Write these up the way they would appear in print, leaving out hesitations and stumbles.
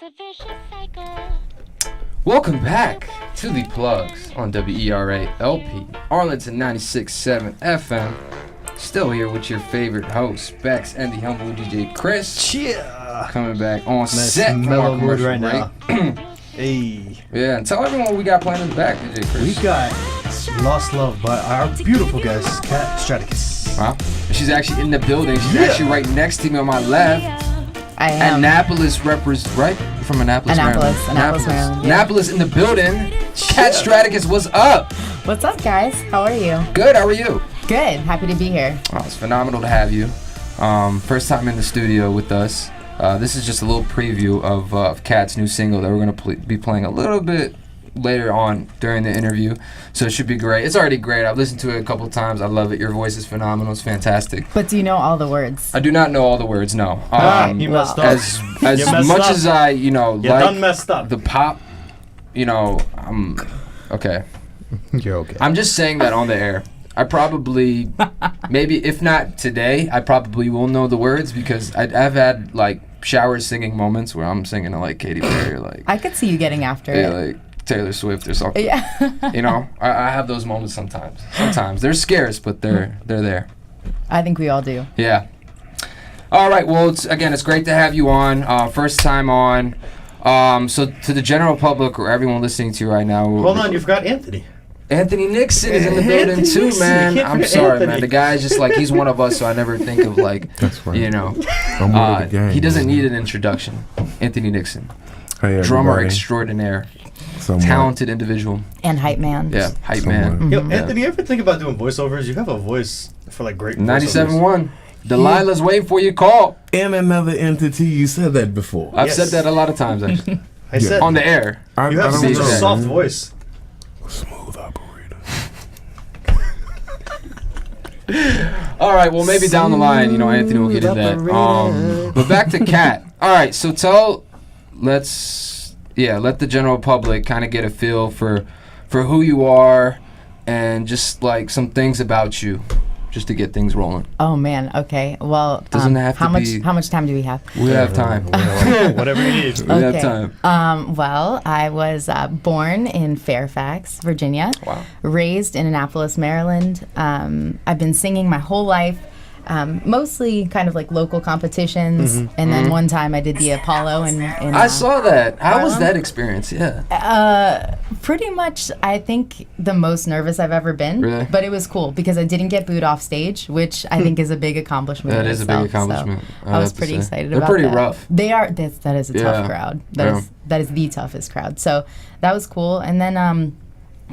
a vicious cycle. Welcome back to The Plugs on WRNR LP, Arlington 96.7 FM. Still here with your favorite hosts, Bex and the humble DJ Chris. Yeah. Coming back on Nice set from our mellow mood commercial right break. now. Hey. Yeah, and tell everyone what we got planned in the back, DJ Chris. We got Lost Love by our beautiful guest, Kat Stratakis. Wow. She's actually in the building. She's actually right next to me on my left. I am. Annapolis right? You're from Annapolis, Maryland. Annapolis, Maryland. Yeah. Annapolis in the building. Kat Stratakis, what's up? What's up, guys? How are you? Good, how are you? Good. Happy to be here. Oh, it's phenomenal to have you. First time in the studio with us. This is just a little preview of Kat's new single that we're going to be playing a little bit later on during the interview. So it should be great. It's already great. I've listened to it a couple times. I love it. Your voice is phenomenal. It's fantastic. But do you know all the words? I do not know all the words, no. You messed up. As messed much up. as I, You like done messed up. the pop, I'm okay. You're okay. I'm just saying that on the air. I probably, maybe if not today, I probably will know the words because I've had like shower singing moments where I'm singing to like Katy Perry or like I could see you getting after it. like Taylor Swift or something. Yeah. I have those moments sometimes. Sometimes they're scarce, but they're there. I think we all do. Yeah. All right. Well, it's great to have you on. First time on. So to the general public or everyone listening to you right now. Hold on, you forgot Anthony. Anthony Nixon is in the building Anthony too, Nixon. man. You can't I'm forget sorry, Anthony. man. The guy's just like he's one of us, so I never think of like, That's right. I'm one of the gang. he doesn't need an introduction. Anthony Nixon, Hey, drummer everybody. extraordinaire, Somewhat. talented individual. And hype man. Yeah, hype Somewhat. man. Yo, Yeah. Anthony, you ever think about doing voiceovers? You have a voice for like great voiceovers. 97.1. Delilah's waiting for your call. And another entity. You said that before. I've Yes. said that a lot of times actually I said on the air. you have don't such a know. soft voice. Smooth operator. All right, well maybe down the line, Anthony will get into that. But back to Kat. All right, so let the general public kind of get a feel for who you are and just like some things about you, just to get things rolling. Oh man. Okay. Well, Doesn't have to how be- much time do we have? We have time. Whatever you need. We have time. Well, I was born in Fairfax, Virginia. Wow. Raised in Annapolis, Maryland. I've been singing my whole life. Mostly kind of like local competitions, and then one time I did the Apollo in I saw that. How was Harlem? that experience? Yeah. Pretty much, I think the most nervous I've ever been. Really? But it was cool because I didn't get booed off stage, which I think is a big accomplishment. That in is a big itself, accomplishment, So I I was have to pretty say. excited They're about pretty that. rough. They are. That is a Yeah. tough crowd. Yeah. That is the toughest crowd. So that was cool. And then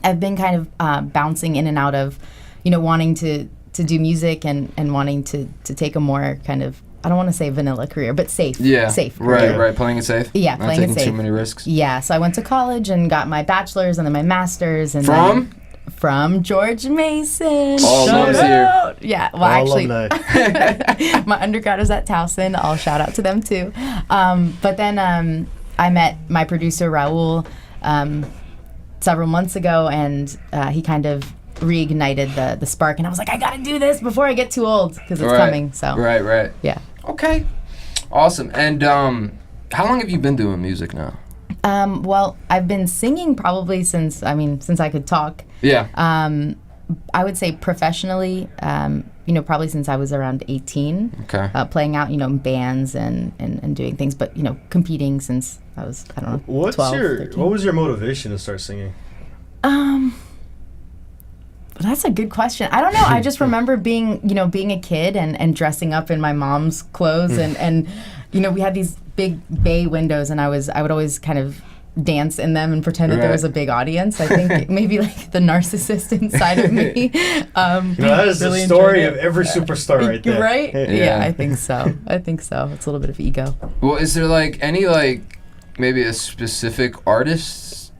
I've been kind of bouncing in and out of, wanting to do music and wanting to take a more kind of, I don't want to say vanilla career, but safe. Yeah. Safe Right. career. Right. Playing it safe. Yeah, Not playing it taking too safe. many risks. Yeah, so I went to college and got my bachelor's and then my master's. And From? From George Mason. All Shout loves here. out. Yeah, well, All actually, alumni. my undergrad was at Towson. I'll shout out to them too. But then I met my producer Raul several months ago, and he kind of reignited the spark, and I was like, I gotta do this before I get too old because it's coming. So Right. yeah. Okay. Awesome. And how long have you been doing music now? Well, I've been singing probably since I could talk. Yeah. I would say professionally, probably since I was around 18. Okay. Playing out, in bands and doing things, but, competing since I was, I don't know, 12, 13. What was your motivation to start singing? That's a good question. I don't know. I just remember being a kid and dressing up in my mom's clothes and we had these big bay windows and I would always kind of dance in them and pretend that there was a big audience. I think maybe like the narcissist inside of me. That is really the story enjoyed of it. every superstar right there. Right? Yeah. Yeah, I think so. It's a little bit of ego. Well, is there like any maybe a specific artist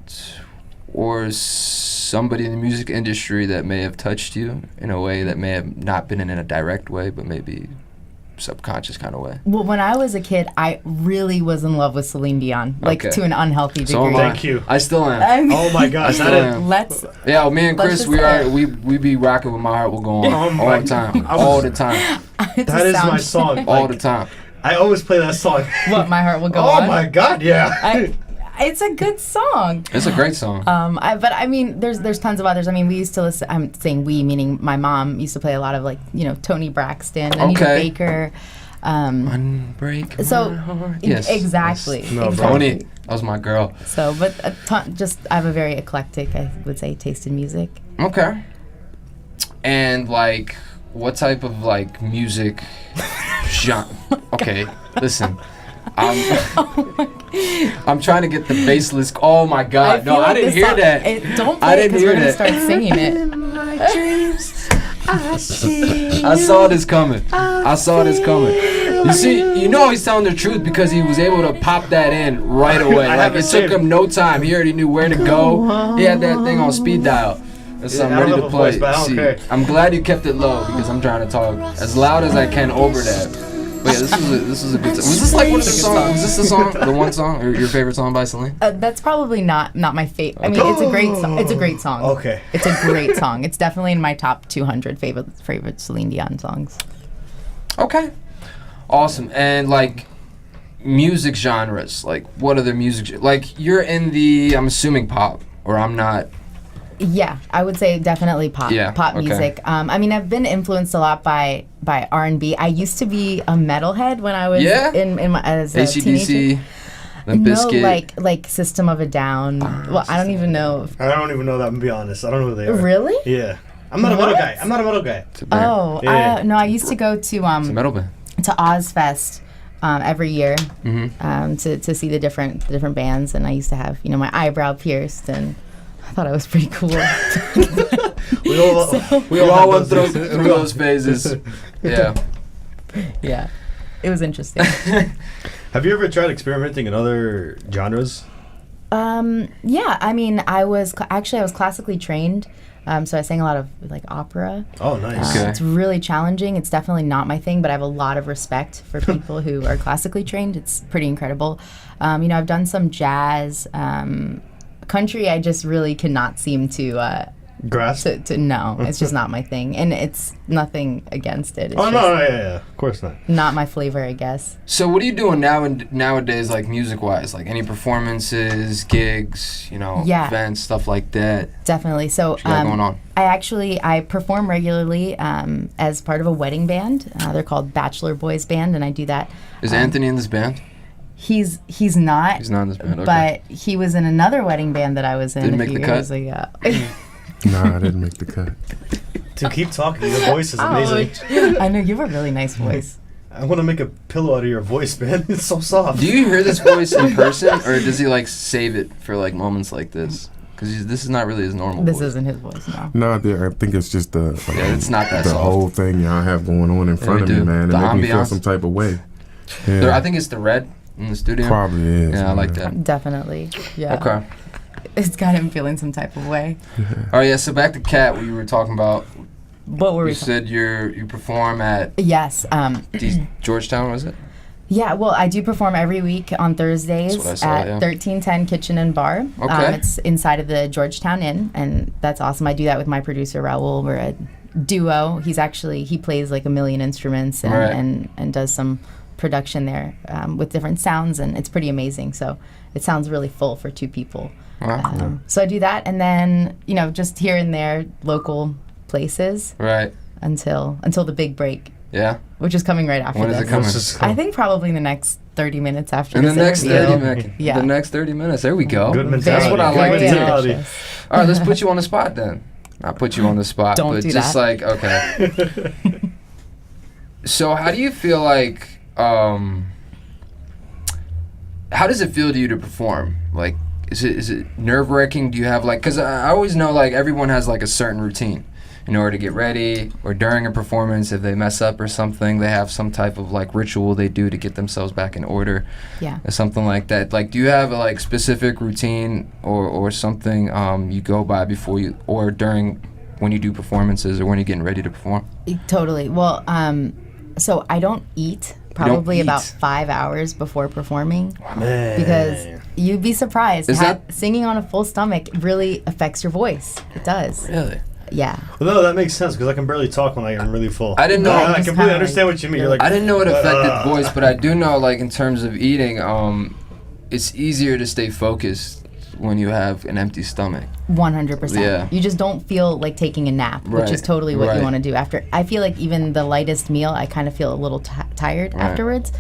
or somebody in the music industry that may have touched you in a way that may have not been in a direct way, but maybe subconscious kind of way? Well, when I was a kid, I really was in love with Celine Dion, like Okay. to an unhealthy degree. So am I. Thank you. I still am. I mean, Oh my gosh, I that is. am. let's. Yeah, well, me and Let's Chris, just we say are we be rocking with My Heart Will Go On Oh all my- the time, I was- all the time, That is my song. all Like, the time. I always play that song. What, My Heart Will Go On? Oh my God, yeah. It's a good song. It's a great song. But I mean, there's tons of others. I mean, we used to listen. I'm saying we, meaning my mom used to play a lot of, like, you know, Tony Braxton, Anita Baker. Unbreak my heart. Yes. Exactly. No, exactly. Tony, that was my girl. So, but I have a very eclectic, I would say, taste in music. Okay. And, like, what type of, like, music genre? Okay, listen. I'm trying to get the baseless. Oh my God! No, I didn't hear that. Don't play it because we're gonna start singing it. I saw this coming. You see, you know he's telling the truth because he was able to pop that in right away. Like, it took him no time. He already knew where to go. He had that thing on speed dial. So I'm ready to play. See, I'm glad you kept it low because I'm trying to talk as loud as I can over that. But yeah, this was a good song. Was this like one of the songs? Was this the song, the one song, or your favorite song by Celine? That's probably not my favorite. I mean, it's a great song. It's a great song. Okay. It's a great song. It's definitely in my top 200 favorite Celine Dion songs. Okay. Awesome. And, like, music genres. Like, what other music? Like, you're in the, I'm assuming, pop, or I'm not. Yeah, I would say definitely pop. Yeah, pop okay. music. I mean, I've been influenced a lot by R&B. I used to be a metalhead when I was in my as a teenager. Limp Bizkit. No, like System of a Down. Well, I don't even know. I don't even know that, to be honest. I don't know who they are. Really? Yeah. I'm not a metal guy. Oh, Yeah. no, I used to go to It's a metal band. to Ozfest every year to see the different bands, and I used to have, you know, my eyebrow pierced, and I thought I was pretty cool. We We all went through those phases. Yeah. Yeah, it was interesting. Have you ever tried experimenting in other genres? Yeah, I mean, I was classically trained, so I sang a lot of, like, opera. Oh, nice. Okay. It's really challenging. It's definitely not my thing, but I have a lot of respect for people who are classically trained. It's pretty incredible. You know, I've done some jazz. Country, I just really cannot seem to Grasp? No, it's just not my thing, and it's nothing against it. It's yeah, of course not. Not my flavor, I guess. So what are you doing nowadays, like, music-wise? Like, any performances, gigs, you know, events, stuff like that? Definitely. So What you got going on? I perform regularly as part of a wedding band. They're called Bachelor Boys band, and I do that. Is Anthony in this band? He's not. He's not in this band, okay. But he was in another wedding band that I was in Didn't a make few the cut? years ago. Nah, I didn't make the cut. To keep talking, your voice is amazing. I know, you have a really nice voice. I want to make a pillow out of your voice, man. It's so soft. Do you hear this voice in person, or does he, like, save it for, like, moments like this? Because this is not really his normal This voice. isn't his voice, no. No, I think it's just the it's not that the soft. whole thing y'all have going on in front of we me, do. man. It The make me feel ambiance. some type of way. Yeah, I think it's the red in the studio. probably is. Yeah, I like man. that. Definitely, yeah. Okay. It's got him feeling some type of way. All right, yeah, so back to Kat, what you were talking about. What were we You said you perform at Yes. Georgetown, was it? Yeah, well, I do perform every week on Thursdays That's what I saw, at yeah. 1310 Kitchen and Bar. Okay. It's inside of the Georgetown Inn, and that's awesome. I do that with my producer, Raul. We're a duo. He plays like a million instruments and, Right. and does some production there with different sounds, and it's pretty amazing. So it sounds really full for two people. Wow. So I do that, and then, you know, just here and there, local places Right. until the big break, Yeah. which is coming right after When is this. it coming? I think probably in the next 30 minutes after In the this next interview. 30 minutes. Yeah. The next 30 minutes. There we go. Good That's mentality. what I Good like to hear. mentality. All right, let's put you on the spot then. Not put you on the spot, Don't but do just that. like, okay. So how do you feel like, how does it feel to you to perform? Like, is it nerve-wracking? Do you have, like, because I always know, like, everyone has, like, a certain routine in order to get ready, or during a performance, if they mess up or something, they have some type of, like, ritual they do to get themselves back in order. Yeah. Or something like that. Like, do you have a, like, specific routine or something you go by before you, or during when you do performances, or when you're getting ready to perform? Totally. Well, so I don't eat probably eat? about 5 hours before performing, Man. because you'd be surprised. Is that- Singing on a full stomach really affects your voice. It does. Really? Yeah. Well, no, that makes sense because I can barely talk when I am really full. I didn't know. I just completely kinda understand what you mean. You're like, I didn't know it affected voice, but I do know, like, in terms of eating, it's easier to stay focused when you have an empty stomach. 100%. Yeah. You just don't feel like taking a nap, which is Right, totally what right. you want to do after. I feel like even the lightest meal, I kind of feel a little tired Right. afterwards.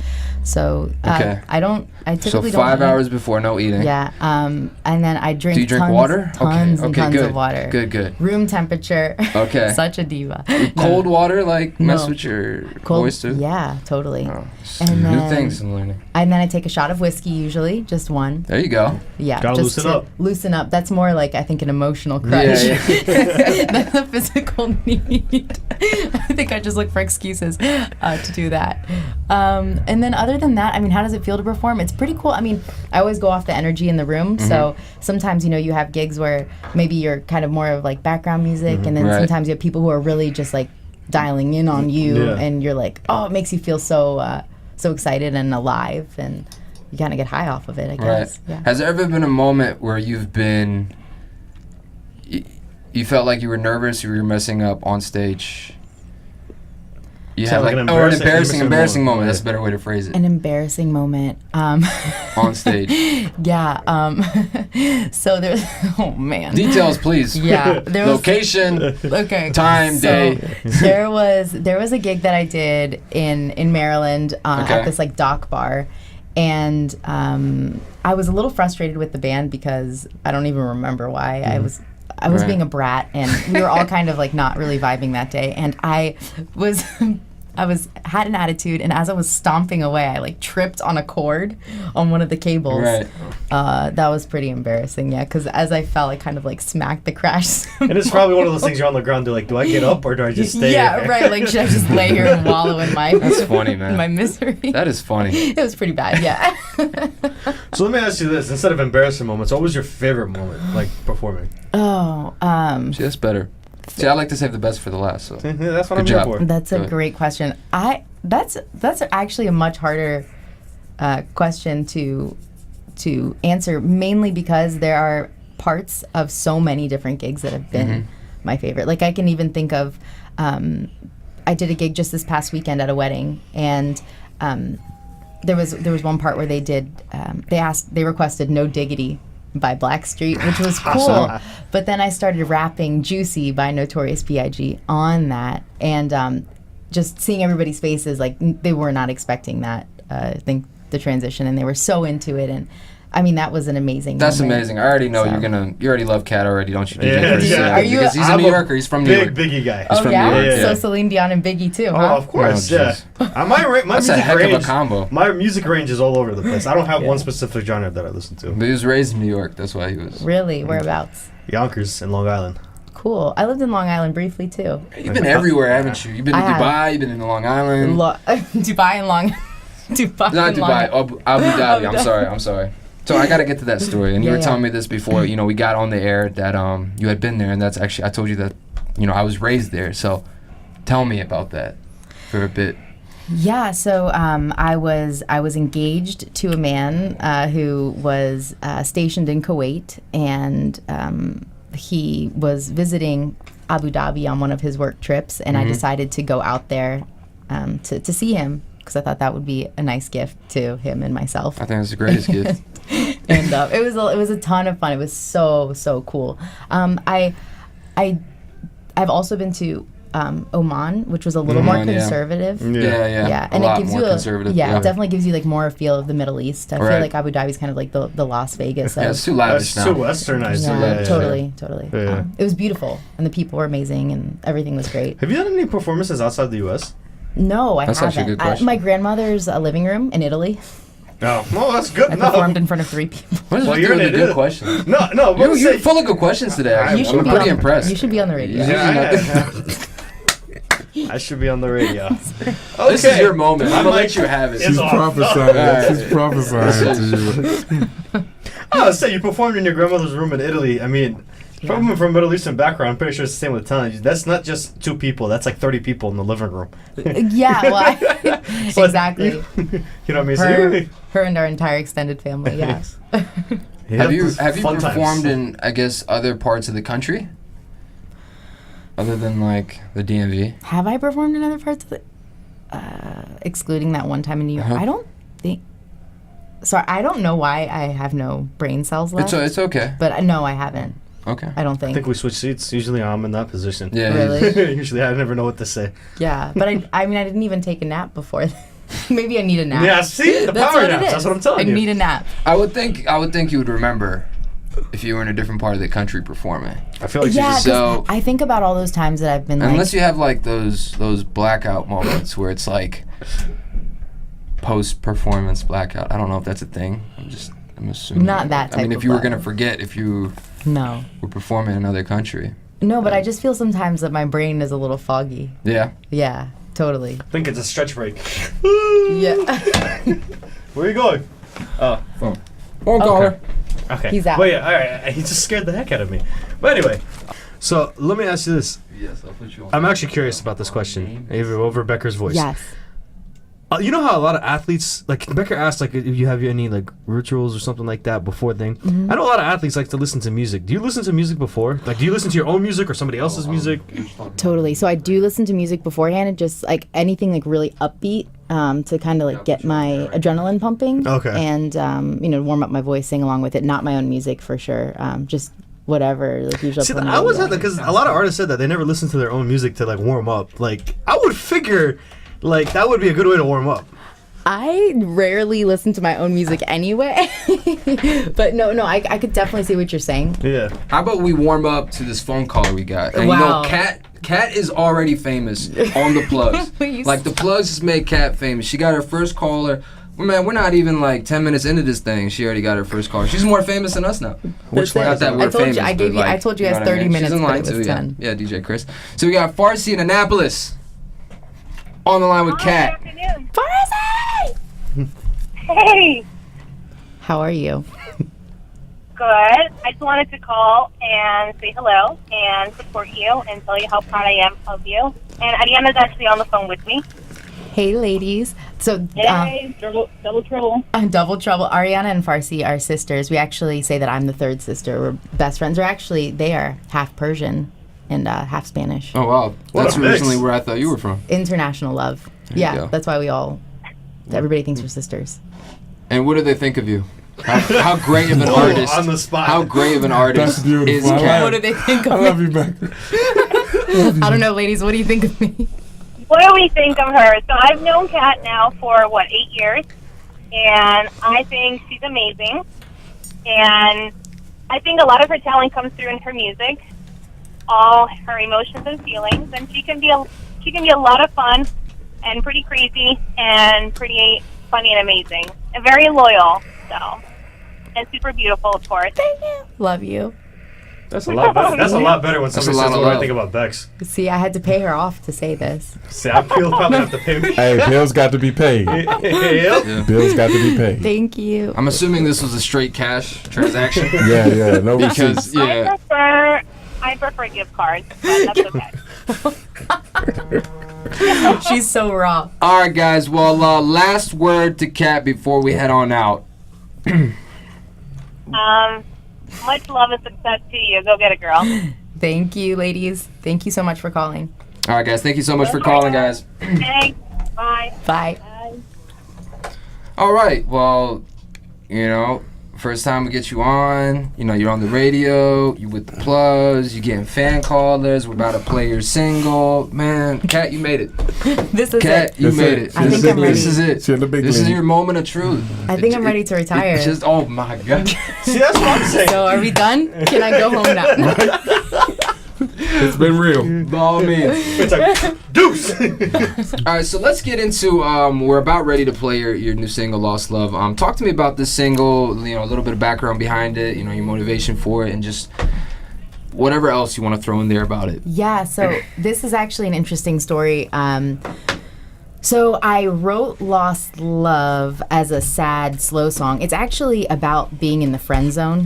So Okay. I So typically don't 5 eat. hours before, no eating. Yeah. And then I drink. Do you drink tons, water? Tons and tons good. of water. Good. Room temperature. Okay. Such a diva. Cold water, like, mess No. with your Cold. voice too? Yeah, totally. Oh, And new then- things I'm learning. And then I take a shot of whiskey usually, just one. There you go. Yeah. Gotta just loosen to up. Loosen up. That's more like I think an emotional crutch Yeah, than a physical need. I think I just look for excuses to do that. And then other than that, I mean, how does it feel to perform? It's pretty cool. I mean, I always go off the energy in the room. So sometimes, you have gigs where maybe you're kind of more of like background music, and then Right. sometimes you have people who are really just like dialing in on you, Yeah. and you're like, oh, it makes you feel so excited and alive, and you kind of get high off of it, I guess. Right. Yeah. Has there ever been a moment where you've been, you felt like you were nervous, you were messing up on stage? You Sound had like like, an or an embarrassing embarrassing moment. moment. That's a better way to phrase it. An embarrassing moment. On stage. Yeah. So there's. Oh man. Details, please. Yeah. There was. Location, Okay. time, so day. there was a gig that I did in Maryland Okay. at this like dock bar, and I was a little frustrated with the band because I don't even remember why. I was Right. being a brat, and we were all kind of like not really vibing that day, and I had an attitude, and as I was stomping away, I like tripped on a cord on one of the cables. Right. That was pretty embarrassing, yeah, because as I fell, I kind of like smacked the crash. and it's probably one of those things you're on the ground. You're like, do I get up or do I just stay? Yeah, here? right. Like, should I just lay here and wallow in my That's funny, man. in my misery? That is funny. It was pretty bad, yeah. So let me ask you this: instead of embarrassing moments, what was your favorite moment, like performing? Oh, See, that's better. See, I like to save the best for the last. So. Yeah, that's what Good I'm job. here for. that's a Good. great question. That's actually a much harder question to answer, mainly because there are parts of so many different gigs that have been my favorite. Like I can even think of, I did a gig just this past weekend at a wedding, and there was one part where they requested No Diggity by Blackstreet, which was cool. Awesome. But then I started rapping Juicy by Notorious B.I.G. on that, and just seeing everybody's faces, like they were not expecting that. I think the transition, and they were so into it, and I mean that was an amazing. That's moment. amazing. I already know So- you already love Cat already, don't you? DJ Yeah, Chris? yeah. Are you- Because he's a I'm New a Yorker. He's from New Big York. Biggie guy. He's Oh from yeah? New York, yeah. So Celine Dion and Biggie too, Oh, huh? of course, Oh, yeah. jeez. My That's a music heck of a range, combo. my music range is all over the place. I don't have Yeah. one specific genre that I listen to. But he was raised in New York. That's why he was. Really? Whereabouts? Yonkers in Long Island. Cool. I lived in Long Island briefly too. You've been everywhere, haven't you? You've been to I have. Dubai. You've been in Long Island. Dubai and Long. Dubai. Not and Dubai. Long. Abu Dhabi. Abu I'm sorry. So I got to get to that story. And you Yeah, were telling yeah. me this before. We got on the air that you had been there, and that's actually I told you that I was raised there. So tell me about that for a bit. Yeah, so I was engaged to a man who was stationed in Kuwait, and he was visiting Abu Dhabi on one of his work trips, and I decided to go out there to see him because I thought that would be a nice gift to him and myself. I think it's the greatest gift. And it was a ton of fun. It was so cool. I've also been to Oman, which was a little more Oman, yeah. conservative. Yeah. And a lot it gives more you conservative. it definitely gives you like more a feel of the Middle East. I feel Right. like Abu Dhabi's kind of like the Las Vegas. Yeah, of, it's too lavish That's now. too westernized. yeah, totally. Yeah. It was beautiful, and the people were amazing, and everything was great. Have you done any performances outside the U.S.? No, I That's haven't. actually a good question. My grandmother's living room in Italy. No. Well, that's good. I No. performed in front of 3 people. What is Well, with you're you with an the good idiot. questions? No. But You're full of good questions today. You Actually. should I'm be pretty on- impressed. You should be on the radio. I should be on the radio. This is your moment. I'm gonna let you have it. It's She's off. prophesying. Alright. She's prophesying to you. Oh, so you performed in your grandmother's room in Italy. I mean, from a Middle Eastern background, I'm pretty sure it's the same with talent. That's not just 2 people. That's like 30 people in the living room. Yeah, well, But exactly. You know what I mean? So you Her and our entire extended family. Yes. Have you fun times. performed in, I guess, other parts of the country? other than like the DMV? Have I performed in other parts of the... excluding that one time in New York? I don't think... Sorry, I don't know why I have no brain cells left. It's okay. But no, I haven't. Okay. I don't I think. think we switch seats. Usually I'm in that position. Yeah. Really? Usually I never know what to say. Yeah, but I mean, I didn't even take a nap before. Maybe I need a nap. Yeah, see? The That's power what it naps. is. That's what I'm telling you. I need a nap. I would think you would remember if you were in a different part of the country performing. I feel like Yeah, she's 'cause So- I think about all those times that I've been like... Unless you have like those blackout moments where it's like post-performance blackout. I don't know if that's a thing. I'm assuming. Not that I mean, type if of you were blackout. gonna forget if you No. were performing in another country. No, but I just feel sometimes that my brain is a little foggy. Yeah. Yeah, totally. I think it's a stretch break. Yeah. Where are you going? Oh. One caller. Okay. He's out. Wait, all right. He just scared the heck out of me. But anyway, so let me ask you this. Yes, I'll put you on. I'm actually curious about this question. Over Becker's voice. Yes. You know how a lot of athletes, like Becker asked, like if you have any like rituals or something like that before thing. Mm-hmm. I know a lot of athletes like to listen to music. Do you listen to music before? Like, do you listen to your own music or somebody else's music? Totally. So I do listen to music beforehand, and just like anything like really upbeat to kind of like get my adrenaline pumping. Okay. And warm up my voice, sing along with it. Not my own music for sure. Just whatever. Like usually. See, I always had that because a lot of artists said that they never listen to their own music to like warm up. Like, I would figure, like that would be a good way to warm up. I rarely listen to my own music anyway. But no, I could definitely see what you're saying. Yeah. How about we warm up to this phone caller we got? And Wow. you know, Kat is already famous on the plugs. Please. Like the plugs just made Kat famous. She got her first caller. Well, man, we're not even like 10 minutes into this thing. She already got her first caller. She's more famous than us now. Which one? Not that I we're told you- famous. I gave but, you- I like, told you know guys what I 30 mean? She's minutes, in but line it was too, 10. Yeah, DJ Chris. So we got Farsi in Annapolis on the line with Kat. Good afternoon. Farsi! Hey, How are you? good. I just wanted to call and say hello and support you and tell you how proud I am of you. And Ariana's actually on the phone with me. Hey, ladies. So, Yay, double trouble. double trouble. Ariana and Farsi are sisters. We actually say that I'm the third sister. We're best friends. They are half Persian and half Spanish. Oh, wow. What That's a mix. originally where I thought you were from. International love. There you Yeah, go. that's why everybody thinks we're sisters. And what do they think of you? How great of an Whoa, artist. on the spot. How great of an That's artist beautiful. is I like Kat? What do they think I of love me? you, Becker. I don't know, ladies. What do you think of me? What do we think of her? So I've known Kat now for, 8 years? And I think she's amazing. And I think a lot of her talent comes through in her music, all her emotions and feelings. And she can be a lot of fun and pretty crazy and pretty funny and amazing. And very loyal, so. And super beautiful, of course. Thank you. Love you. That's a lot better. That's a lot better when That's somebody a lot says of what I love. think about Bex. See, I had to pay her off to say this. See, I feel probably have to pay me. Hey, bills got to be paid. Yep. Yeah. Bills got to be paid. Thank you. I'm assuming this was a straight cash transaction. Yeah, no Because, receipts. yeah. I prefer gift cards, but that's okay. She's so raw. All right, guys. Well, last word to Kat before we head on out. Much love and success to you. Go get it, girl. Thank you, ladies. Thank you so much for calling. All right, guys. Thank you so much for calling, guys. Thanks. Bye. Bye. All right. Well, first time we get you on. You're on the radio. You with the plugs. You getting fan callers. We're about to play your single. Man, Kat, you made it. This is Kat, it. you That's made it. it. I think I'm ready. This is it. She in the big This is league. your moment of truth. I think I'm ready to retire. It's just, oh my God. See, that's what I'm saying. So are we done? Can I go home now? It's been real. By all means. It's like, deuce. All right, so let's get into. We're about ready to play your new single, "Lost Love." Talk to me about this single. A little bit of background behind it. Your motivation for it, and just whatever else you want to throw in there about it. Yeah, so this is actually an interesting story. So I wrote Lost Love as a sad, slow song. It's actually about being in the friend zone.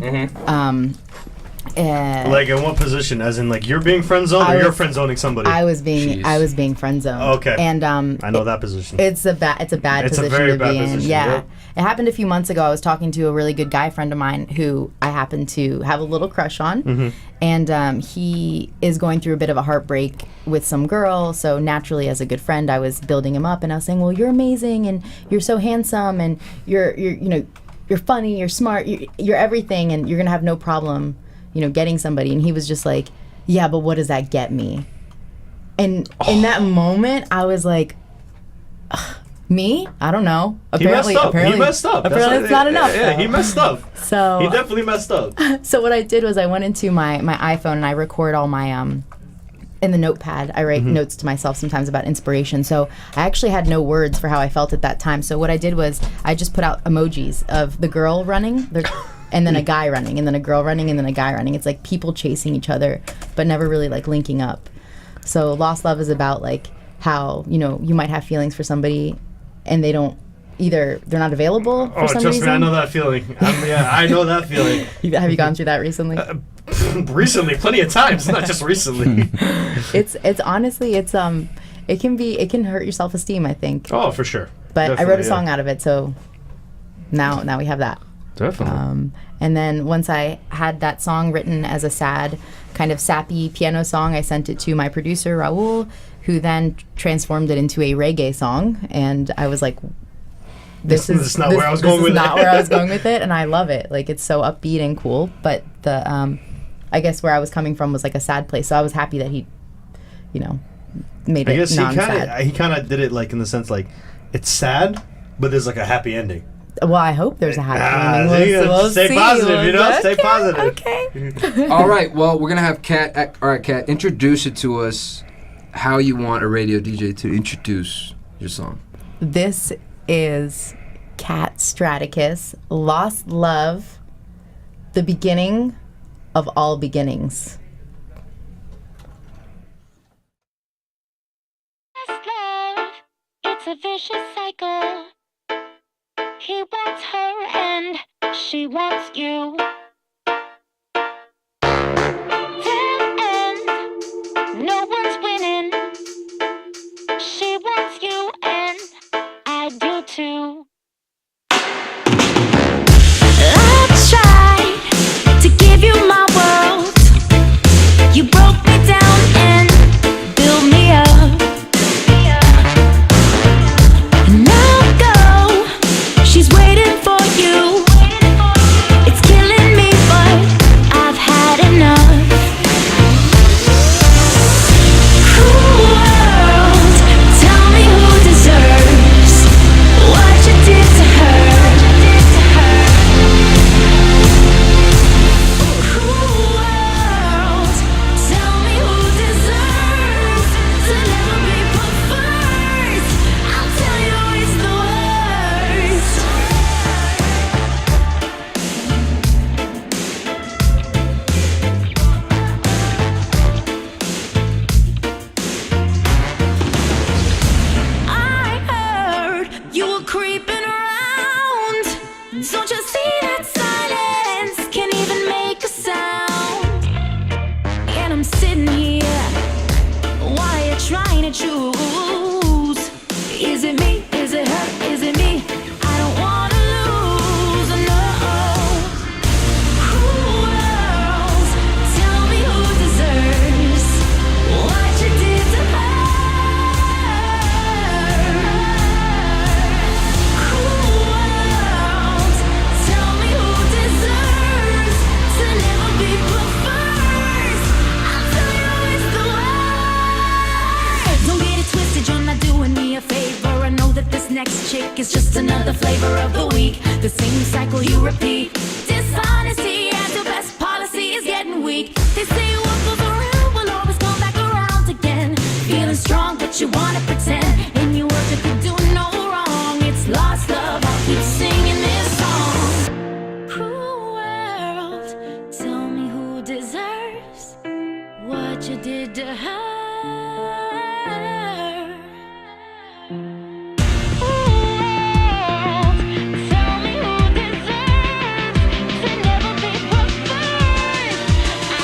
Like in what position? As in like you're being friend zoned or you're friend zoning somebody? I was being friend zoned. Okay. And I know that position. It's a bad position very to bad be in. position, Yeah. yep. It happened a few months ago. I was talking to a really good guy friend of mine who I happen to have a little crush on. Mm-hmm. And he is going through a bit of a heartbreak with some girl. So naturally, as a good friend, I was building him up and I was saying, well, you're amazing and you're so handsome and you're funny, you're smart, you're everything, and you're going to have no problem, getting somebody. And he was just like, yeah, but what does that get me? And in that moment, I was like, me? I don't know. Apparently, he messed up. Apparently, it's not enough. Yeah, he messed up. So he definitely messed up. So what I did was I went into my iPhone and I record all my in the notepad. I write notes to myself sometimes about inspiration. So I actually had no words for how I felt at that time. So what I did was I just put out emojis of the girl running, and then a guy running, and then a girl running, and then a guy running. It's like people chasing each other, but never really like linking up. So Lost Love is about like how you might have feelings for somebody, and they don't they're not available for some reason. Trust me, I know that feeling. I know that feeling. Have you gone through that recently? Recently, plenty of times, not just recently. It's honestly it can hurt your self-esteem, I think. Oh, for sure. But Definitely, I wrote a song out of it, so now we have that. Definitely. And then once I had that song written as a sad, kind of sappy piano song, I sent it to my producer Raul, who then transformed it into a reggae song, and I was like, this is not where I was going with it. Not where I was going with it, and I love it. Like, it's so upbeat and cool, but the I guess where I was coming from was like a sad place, so I was happy that he made it non-sad. He kind of did it like in the sense like it's sad, but there's like a happy ending. Well, I hope there's a happy ending. We'll stay see. positive, stay positive. Okay. All right, well, we're going to have Kat. All right, Kat, introduce it to us how you want a radio DJ to introduce your song. This is Kat Stratakis, Lost Love, the beginning of all beginnings. It's a vicious cycle. He wants her and she wants you. Dead end, no one's winning. She wants you and I do too. I tried to give you my world. You broke me down and built me up. Now go, she's waiting for you. It's killing me, but I've had enough. Cruel world, tell me who deserves what you did to her. Cruel world, tell me who deserves to never be put first. I'll tell you it's the worst. I heard you were creeping around. Don't you see that silence can't even make a sound? And I'm sitting here while you're trying to choose. Is it me? Is it her? Is it me? I don't wanna lose, no. Cruel world, tell me who deserves what you did to her. Cruel world, tell me who deserves to never be put first. I'll tell you it's the worst. Don't get it twisted, you're not doing me a favor. I know that this next chick is just another flavor of the week. The same cycle you repeat. Dishonesty as your best policy is getting weak. They say what goes around will always come back around again. Feeling strong, but you wanna pretend. In your words, you could do no wrong. It's lost love. I'll keep singing this song. Cruel world, tell me who deserves what you did to her. Tell me who deserves to never be put first.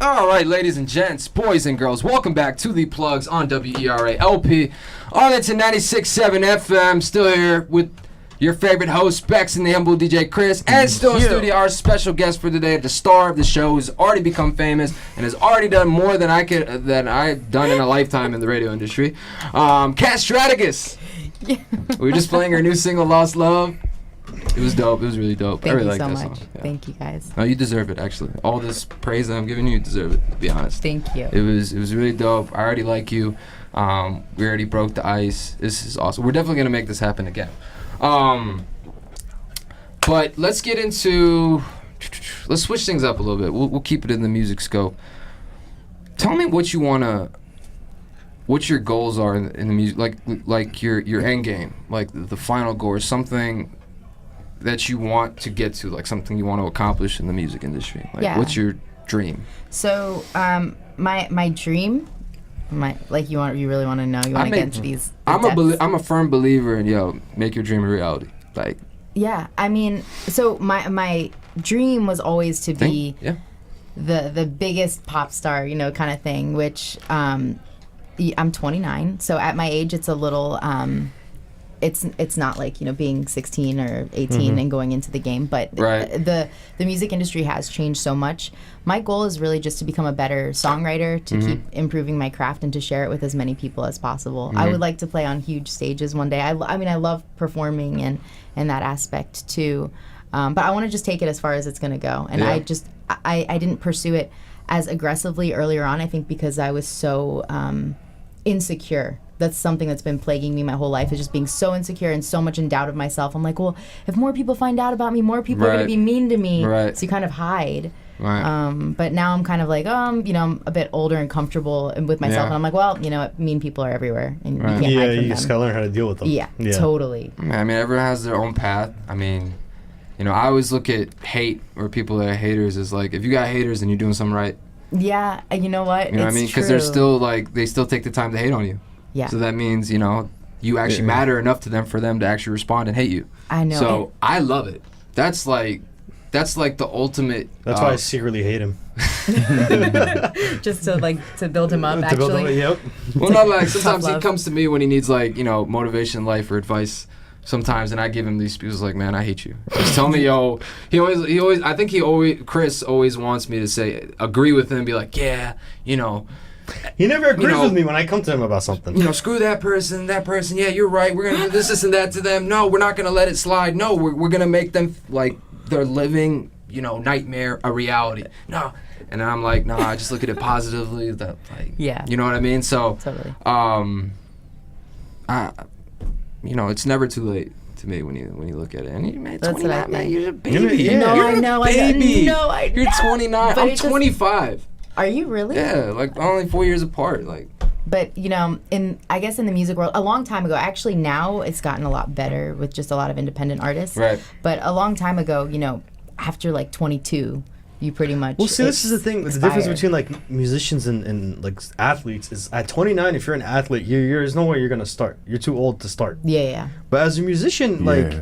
All right, ladies and gents, boys and girls, welcome back to The Plugs on WERA LP on into 96.7 FM. Still here with your favorite host, Bex, and the humble DJ Chris. And still in studio, our special guest for today, the star of the show, who's already become famous and has already done more than I've done in a lifetime in the radio industry. Kat Stratakis. Yeah. We were just playing her new single, Lost Love. It was dope. It was really dope. Thank I really you like so that much. song. Yeah. Thank you guys. No, you deserve it, actually. All this praise that I'm giving you deserve it, to be honest. Thank you. It was really dope. I already like you. We already broke the ice. This is awesome. We're definitely going to make this happen again. But let's get into... Let's switch things up a little bit. We'll keep it in the music scope. Tell me what you want to... What your goals are in the music, like your end game, like the final goal, or something that you want to get to, like something you want to accomplish in the music industry. Like, Yeah. what's your dream? So, my dream, you really want to know? You want to get into these? I'm a firm believer in make your dream a reality. Like, Yeah, I mean, so my dream was always to be the biggest pop star, kind of thing. Which I'm 29, so at my age, it's a little. It's not like being 16 or 18 and going into the game, but Right. the music industry has changed so much. My goal is really just to become a better songwriter, to keep improving my craft, and to share it with as many people as possible. I would like to play on huge stages one day. I love performing and that aspect too, but I want to just take it as far as it's going to go. And Yeah. I didn't pursue it as aggressively earlier on, I think because I was so insecure. That's something that's been plaguing me my whole life, is just being so insecure and so much in doubt of myself. I'm like, well, if more people find out about me, more people are going to Right. be mean to me. Right. So you kind of hide. right. But now I'm kind of like, I'm a bit older and comfortable with myself. Yeah. And I'm like, well, mean people are everywhere. And Right. you can't hide Yeah, from you them. just gotta learn how to deal with them. Yeah, totally. I mean, everyone has their own path. I mean, I always look at hate or people that are haters as like, if you got haters, then you're doing something right. Yeah, and you know what? You know what I mean? Because they're still they still take the time to hate on you. Yeah. So that means, you actually matter enough to them for them to actually respond and hate you. I know. So I love it. That's like the ultimate. That's why I secretly hate him. just to build him up, To build actually. him, yep. Well, not like sometimes he love. comes to me when he needs motivation in life or advice. Sometimes, and I give him these speeches like, man, I hate you. Just tell me, yo. Chris always wants me to say, agree with him, be like, yeah, He never agrees know- with me when I come to him about something. screw that person, yeah, you're right, we're gonna do this and that to them. No, we're not gonna let it slide. No, we're gonna make them like they're living, nightmare a reality. No. And then I'm like, no, I just look at it positively. That Yeah. you know what I mean? So, Totally. it's never too late to me when you look at it. And you made That's what I 29, man, think. you're a baby. Yeah. No, You're I a know, baby. I You're know. 29. But I'm it's just- 25. Are you really? Yeah, like only 4 years apart. Like, But I guess in the music world, a long time ago, actually now it's gotten a lot better with just a lot of independent artists. Right. But a long time ago, after like 22, you pretty much. Well, see, this is the thing. The difference expire. between like musicians and like athletes is at 29, if you're an athlete, there's no way you're gonna start. You're too old to start. Yeah. But as a musician, like,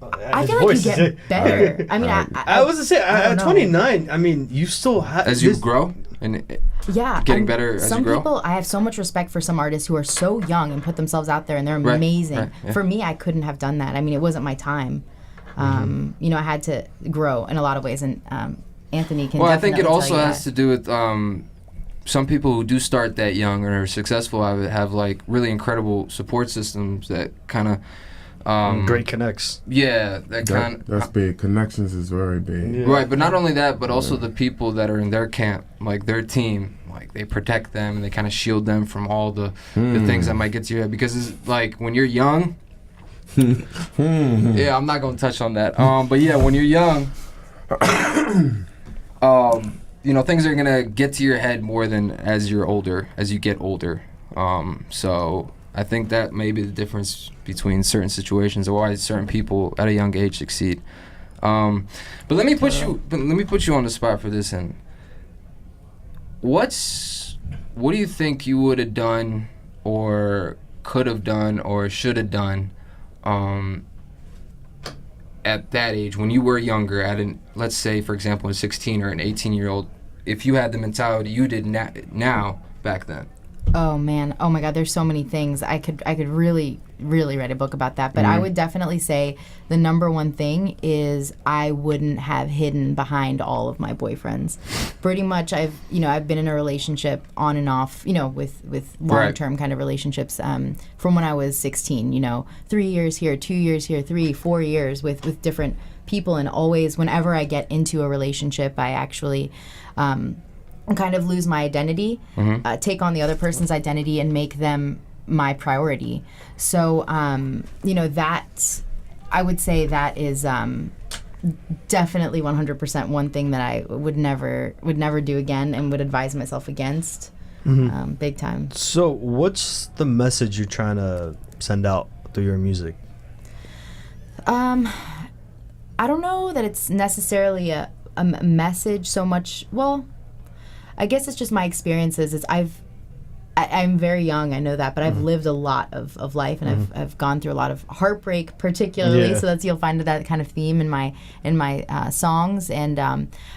I his feel like voice you is- get better. I mean, I was to say I at don't know. 29. I mean, you still have as you grow and yeah, getting better as some you grow? people, I have so much respect for some artists who are so young and put themselves out there, and they're Right, amazing. right, yeah. For me, I couldn't have done that. I mean, it wasn't my time. Mm-hmm. I had to grow in a lot of ways, and Anthony can. Well, I think it definitely also tell you has that. to do with some people who do start that young and are successful have like really incredible support systems that kind of great connects. yeah, that kind That's big. Connections is very big. Yeah. right. But not only that, but also the people that are in their camp, like their team, like they protect them and they kind of shield them from all the things that might get to your head. Because it's like when you're young. Yeah, I'm not gonna touch on that. But yeah, when you're young, things are gonna get to your head more than as you get older. So I think that may be the difference between certain situations or why certain people at a young age succeed. But let me put you on the spot for this. And what do you think you would have done, or could have done, or should have done, at that age when you were younger, let's say, for example, a 16 or an 18-year-old if you had the mentality you did now back then? Oh man, oh my God, there's so many things. I could really write a book about that. But I would definitely say the number one thing is I wouldn't have hidden behind all of my boyfriends. Pretty much I've been in a relationship on and off, with long-term kind of relationships from when I was 16, 3 years here, 2 years here, 3, 4 years with different people. And always whenever I get into a relationship, I actually kind of lose my identity, take on the other person's identity and make them my priority. So, that, I would say that is definitely 100% one thing that I would never do again and would advise myself against, big time. So what's the message you're trying to send out through your music? I don't know that it's necessarily a message so much. Well, I guess it's just my experiences. I'm very young, I know that, but I've lived a lot of life, and I've gone through a lot of heartbreak, particularly. Yeah. So you'll find that kind of theme in my songs. And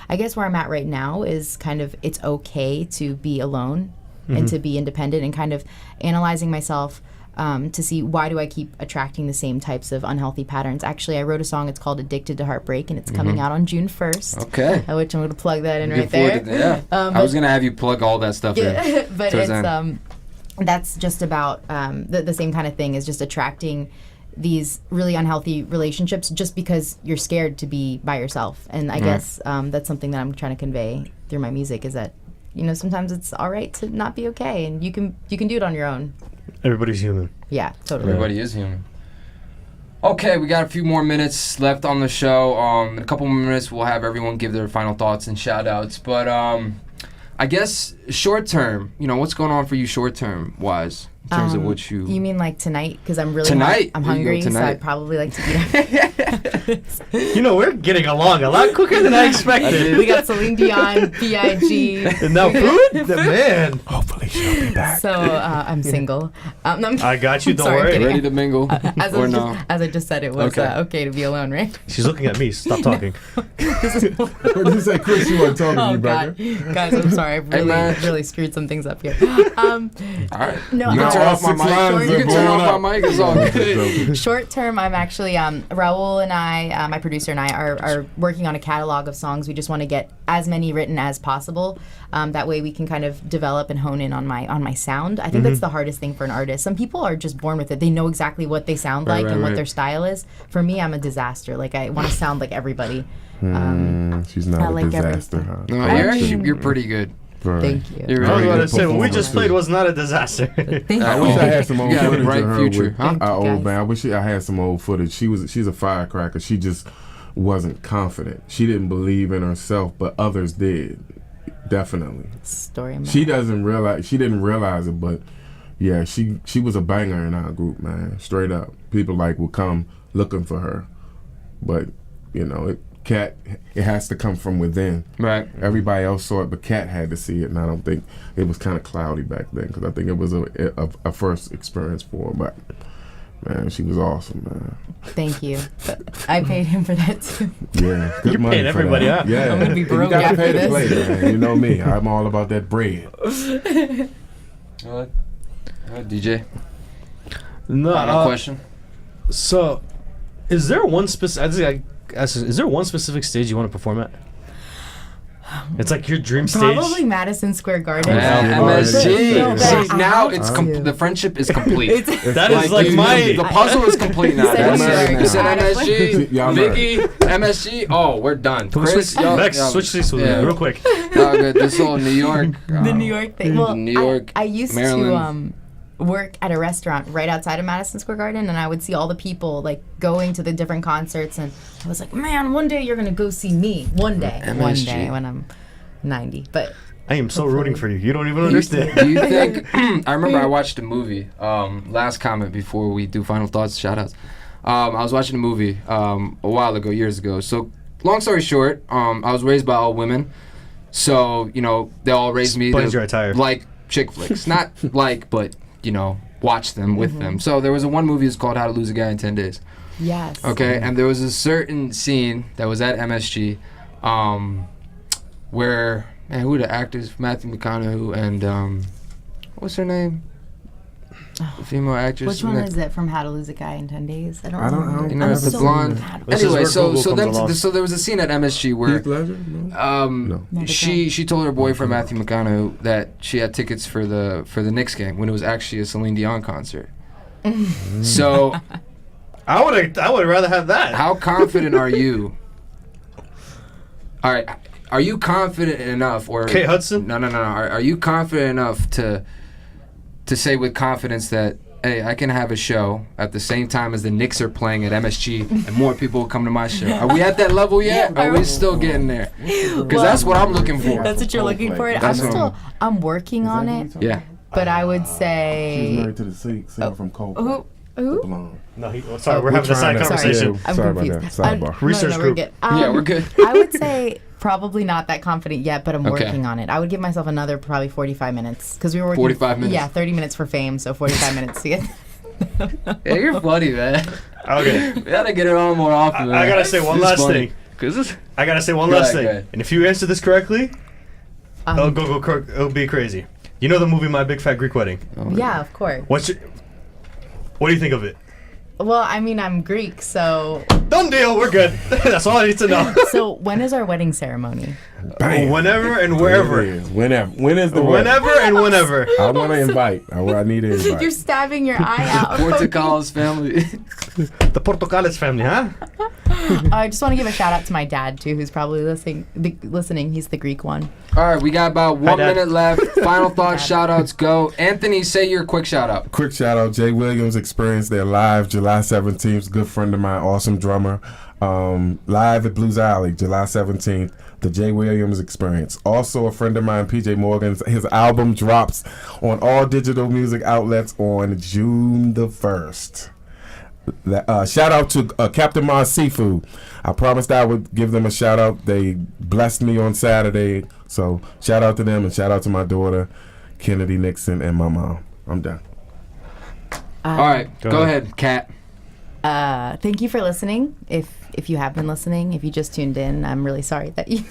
I guess where I'm at right now is kind of it's okay to be alone and to be independent, and kind of analyzing myself. To see why do I keep attracting the same types of unhealthy patterns. Actually, I wrote a song, it's called Addicted to Heartbreak, and it's coming out on June 1st. Okay. Which I'm going to plug that in Looking right forward there. to that. I was going to have you plug all that stuff in. But towards it's, the end. that's just about the same kind of thing, is just attracting these really unhealthy relationships just because you're scared to be by yourself. And I guess that's something that I'm trying to convey through my music, is that, sometimes it's all right to not be okay, and you can do it on your own. Everybody's human. Yeah, totally. Everybody is human. Okay, we got a few more minutes left on the show. In a couple more minutes, we'll have everyone give their final thoughts and shout-outs. But I guess short-term, what's going on for you short-term wise? In terms of what you... You mean like tonight? Because I'm really Tonight? I'm There you go, hungry, so tonight. I'd probably like to eat. We're getting along a lot quicker than I expected. We got Celine Dion, B.I.G. And now food? Man. Hopefully she'll be back. So I'm single. No, I got you, don't sorry, I'm worry. kidding. Ready to mingle? Or no? As I just said, it was Okay. okay to be alone, right? She's looking at me. Stop talking. What did you say, Chris? You weren't talking to Oh you, God, Becca? guys, I'm sorry. I've man. really screwed some things up here. All right. No, You can turn off my 6 mic. lines You are can turn blowing off up. my mic. It's all good. Short term, I'm actually Raul and I, my producer and I, are working on a catalog of songs. We just want to get as many written as possible. That way, we can kind of develop and hone in on my sound. I think that's the hardest thing for an artist. Some people are just born with it. They know exactly what they sound like and what their style is. For me, I'm a disaster. Like, I want to sound like everybody. She's not I a like disaster, huh? No, I you're, mean- you're pretty good. Right. Thank you. You're I was really about good. to say, what we just performance, played too. was not a disaster. Thank I you. wish I had some old You got a footage bright of her future, with huh? Thank our you, old guys. band. I wish I had some old footage. She's a firecracker. She just wasn't confident. She didn't believe in herself, but others did. Definitely. Story of my She life. didn't realize it, but yeah, she was a banger in our group, man. Straight up. People would come looking for her. But, Kat, it has to come from within. Right. Everybody else saw it, but Kat had to see it, and I don't think it was kind of cloudy back then, because I think it was a first experience for her. But man, she was awesome, man. Thank you. But I paid him for that too. Yeah, good You money paid for everybody, that. huh? Yeah, I'm gonna be You broke gotta after pay to this. play, man. You know me. I'm all about that bread. All right, DJ. No, Final question. So, is there one specific? Is there one specific stage you want to perform at? It's like your dream stage. Probably Madison Square Garden. Yeah, MSG. So bad. See, now I it's have to. the friendship is complete. That is like my. the puzzle is complete now. You said That's New it. York. You said I MSG, Y'all Vicky, MSG. Oh, we're done. Can we Chris, switch, Bex, switch seats with me real quick. No, good. This whole New York. The New York thing. Well, New York, I used Maryland. to work at a restaurant right outside of Madison Square Garden, and I would see all the people like going to the different concerts, and I was like, man, one day you're gonna go see me. One day when I'm 90. But I am so rooting for you. You don't even understand. Do you think? I remember I watched a movie. Last comment before we do final thoughts, shout outs. I was watching a movie a while ago, years ago. So, long story short, I was raised by all women. So, they all raised me Explains your attire. like chick flicks. Not like, but, watch them with them. So, there was one movie that's called How to Lose a Guy in 10 Days. yes, Okay, and there was a certain scene that was at MSG where Man, who are the actors? Matthew McConaughey and what's her name? The female actress. Which one is it from How to Lose a Guy in 10 Days? I don't I don't remember. know. You know, I'm the so blonde. bad. This is Anyway, where so Google comes along. so there was a scene at MSG where Heath Ledger? No. No, the she told her boyfriend Matthew McConaughey that she had tickets for the Knicks game when it was actually a Celine Dion concert. So I would rather have that. how confident are you? All right, are you confident enough, or Kate Hudson? No. Are you confident enough to say with confidence that, hey, I can have a show at the same time as the Knicks are playing at MSG, and more people will come to my show? Are we at that level yet? Or are we still getting there? Because that's what I'm looking for. That's what you're looking for. That's what I'm working on it, Yeah. but I would She's say. married to the singer from Coldplay. Who? Blonde. No, sorry, we're having a side trying to- conversation. Yeah, I'm sorry about confused. that. Sidebar. Research we're group. good. Yeah, we're good. I would say probably not that confident yet, but I'm Okay. working on it. I would give myself another probably 45 minutes because we were working 45 minutes? Yeah, 30 minutes for fame, so 45 minutes to get. Yeah, you're funny, man. Okay. We gotta get it on more often, man. I gotta say one This is last funny. thing. 'Cause this, I gotta say one Go last ahead, thing. go ahead. And if you answer this correctly, it'll be crazy. You know the movie My Big Fat Greek Wedding? Yeah, of course. What do you think of it? Well, I mean, I'm Greek, so. Done deal. We're good. That's all I need to know. So when is our wedding ceremony? Bam. Whenever and wherever. There it is. Whenever. When is the wedding? Whenever and whenever. I want to invite. I need an invite. You're stabbing your eye out. Portacal's family. The Portocales family, huh? I just want to give a shout out to my dad too, who's probably listening. He's the Greek one. All right, we got about 1 Dad. minute left. Final thoughts, shout outs, go. Anthony, say your quick shout out. Quick shout out, Jay Williams Experience. They're live July 17th. Good friend of mine, awesome drummer. Live at Blues Alley, July 17th. The Jay Williams Experience. Also a friend of mine, PJ Morgan's. His album drops on all digital music outlets on June the 1st. Shout out to Captain Mars Seafood. I promised I would give them a shout out. They blessed me on Saturday. So shout out to them and shout out to my daughter, Kennedy Nixon, and my mom. I'm done. All right, go ahead, Kat. Thank you for listening. If you have been listening, if you just tuned in, I'm really sorry that you.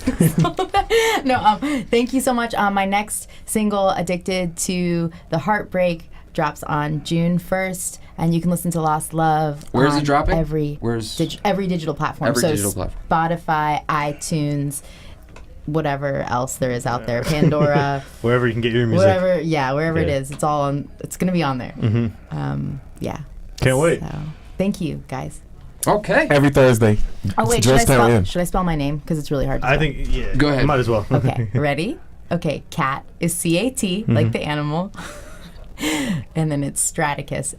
No, thank you so much. My next single, "Addicted to the Heartbreak," drops on June 1st, and you can listen to "Lost Love." Where's it on dropping? Every digital platform. Every so digital platform. Spotify, iTunes, whatever else there is out there, Pandora, Wherever you can get your music. wherever it Yeah. is, it's all on. It's gonna be on there. Yeah. Can't wait. So, thank you, guys. Okay. Every Thursday. Oh wait, Georgetown should I spell my name? Because it's really hard to I spell. think, yeah. Go ahead. Might as well. Okay, ready? Okay, cat is CAT, like the animal. And then it's Stratakis,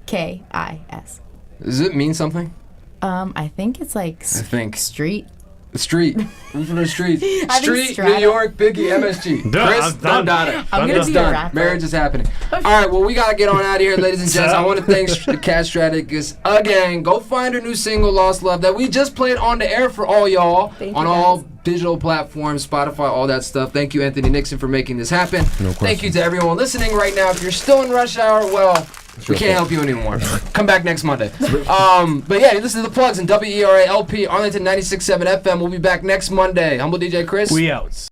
STRATAKIS. Does it mean something? I think it's like I think. street. The street. Who's from the street? I think Street, Strata. New York, Biggie, MSG. Done. Chris, I'm done. doubt it. I'm gonna It's be a done. rapper. Marriage is happening. All right, well, we got to get on out of here, ladies and gents. I want to thank Kat Stratakis again. Go find her new single, Lost Love, that we just played on the air for all y'all Thank on you, all guys. digital platforms, Spotify, all that stuff. Thank you, Anthony Nixon, for making this happen. No Thank you question. to everyone listening right now. If you're still in rush hour, well, we can't help you anymore. Come back next Monday. But yeah, listen to The Plugs in WERA LP, Arlington 96.7 FM. We'll be back next Monday. Humble DJ Chris. We out.